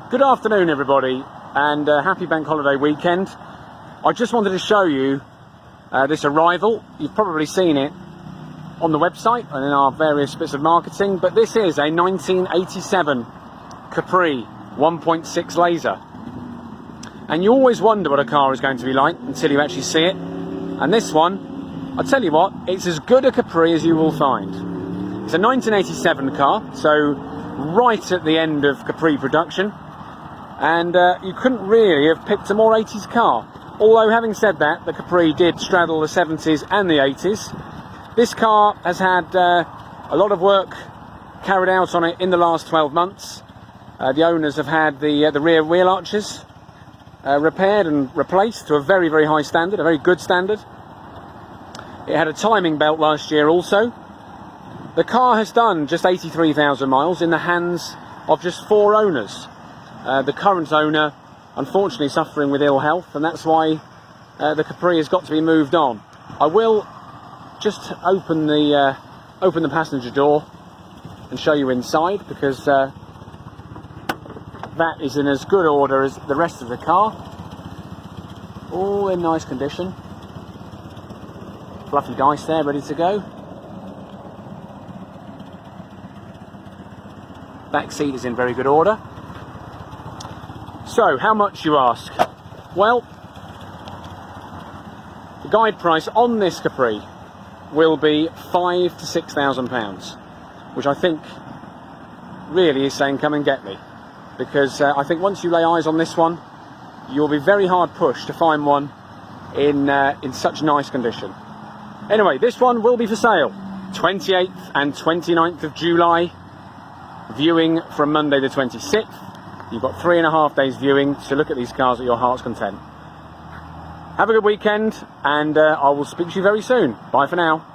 Good afternoon, everybody, and happy bank holiday weekend. I just wanted to show you this arrival. You've probably seen it on the website and in our various bits of marketing, but this is a 1987 Capri 1.6 Laser. And you always wonder what a car is going to be like until you actually see it. And this one, I'll tell you what, it's as good a Capri as you will find. It's a 1987 car, so right at the end of Capri production. And you couldn't really have picked a more 80s car. Although, having said that, the Capri did straddle the 70s and the 80s. This car has had a lot of work carried out on it in the last 12 months. The owners have had the rear wheel arches repaired and replaced to a very, very high standard, a very good standard. It had a timing belt last year also. The car has done just 83,000 miles in the hands of just 4 owners. The current owner, unfortunately, suffering with ill health, and that's why the Capri has got to be moved on. I will just open the passenger door and show you inside, because that is in as good order as the rest of the car. All in nice condition. Fluffy dice there, ready to go. Back seat is in very good order. So, how much, you ask? Well, the guide price on this Capri will be £5,000 to £6,000, which I think really is saying come and get me, because I think once you lay eyes on this one, you'll be very hard pushed to find one in such nice condition. Anyway, this one will be for sale 28th and 29th of July, viewing from Monday the 26th. You've got 3.5 days viewing to look at these cars at your heart's content. Have a good weekend, and I will speak to you very soon. Bye for now.